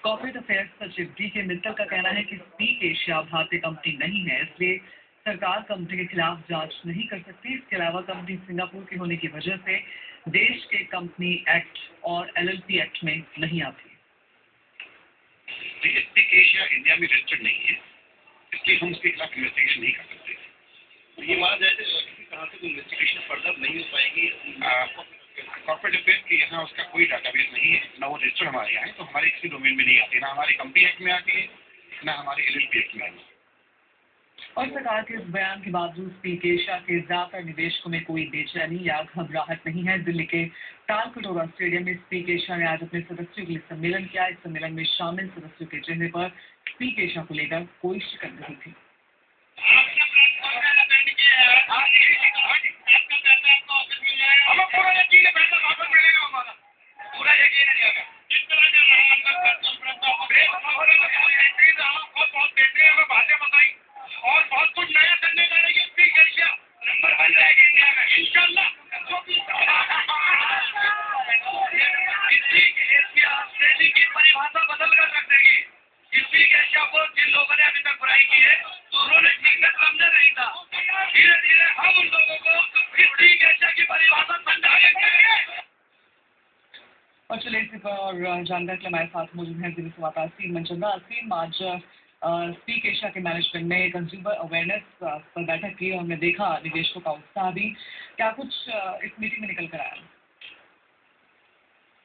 Corporate affairs सचिव DK. Mittal का कहना है कि स्पीक एशिया भारतीय कंपनी नहीं है, इसलिए सरकार कंपनी के खिलाफ जांच नहीं कर सकती। इसके अलावा कंपनी सिंगापुर की होने की वजह से देश के कंपनी एक्ट और एलएलपी एक्ट में नहीं आती। स्पीक एशिया इंडिया में रजिस्टर्ड नहीं है, इसलिए हम उसके खिलाफ इन्वेस्टिगेशन नहीं कर सकते। तो ये बात है किसी तरह से इन्वेस्टिगेशन फर्दर नहीं हो पाएगी। कॉर्पोरेट अफेयर्स के यहाँ उसका कोई डाटाबेस नहीं है, ना वो रजिस्टर्ड हमारे यहाँ है, तो हमारे किसी डोमेन में नहीं आती, ना हमारे कंपनी एक्ट में आती है, ना हमारे एलएलपी एक्ट में आती है। और सरकार के इस बयान के बावजूद स्पीक एशिया के ज्यादातर निवेशकों में कोई बेचैनी या घबराहट नहीं है। दिल्ली के तालकटोरा स्टेडियम में स्पीक एशिया ने आज अपने सदस्यों के लिए सम्मेलन किया। इस सम्मेलन में शामिल सदस्यों के चेहरे पर स्पीक एशिया को लेकर कोई शिकन नहीं थी। और चलिए इसी पर जानकारी के लिए हमारे साथ मौजूद हैं दिल्ली संवाददाता असीम मनचंदा। असीम, आज स्पीक एशिया के मैनेजमेंट ने कंज्यूमर अवेयरनेस पर बैठक की और हमने देखा निवेशकों का उत्साह भी। क्या कुछ इस मीटिंग में निकल कर आया?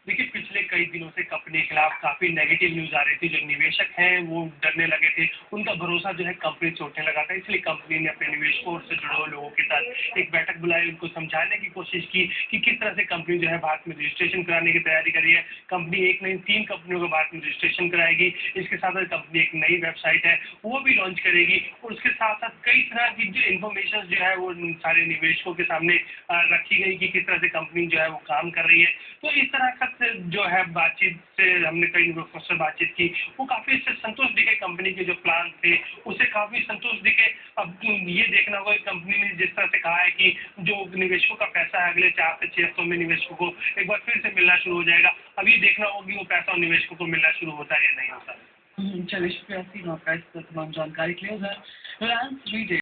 देखिए, पिछले कई दिनों से कंपनी के खिलाफ काफी नेगेटिव न्यूज आ रही थी। जो निवेशक हैं वो डरने लगे थे, उनका भरोसा जो है कंपनी छूटने लगा था। इसलिए कंपनी ने अपने निवेशकों से जुड़े हुए लोगों के साथ एक बैठक बुलाई, उनको समझाने की कोशिश की कि किस तरह से कंपनी जो है भारत में रजिस्ट्रेशन कराने की तैयारी कर रही है। कंपनी एक नहीं 3 कंपनियों को भारत में रजिस्ट्रेशन कराएगी। इसके साथ साथ कंपनी एक नई वेबसाइट है वो भी लॉन्च करेगी, और उसके साथ साथ कई तरह की जो इन्फॉर्मेशन जो है वो सारे निवेशकों के सामने रखी गई कि किस तरह से कंपनी जो है वो काम कर रही है। तो इस तरह का जो है बातचीत से हमने कई निवेशकों से बातचीत की, वो काफी इससे संतुष्ट दिखे। कंपनी के जो प्लान थे उससे काफी संतुष्ट दिखे। अब ये देखना होगा कि कंपनी ने जिस तरह से कहा है कि जो निवेशकों का पैसा है अगले 4 से 6 हफ्तों में निवेशकों को एक बार फिर से मिलना शुरू हो जाएगा। अब ये देखना होगा कि वो पैसा निवेशकों को मिलना शुरू होता है या नहीं होता है। चलिए, शुक्रिया असीम आपका इस तमाम जानकारी के लिए।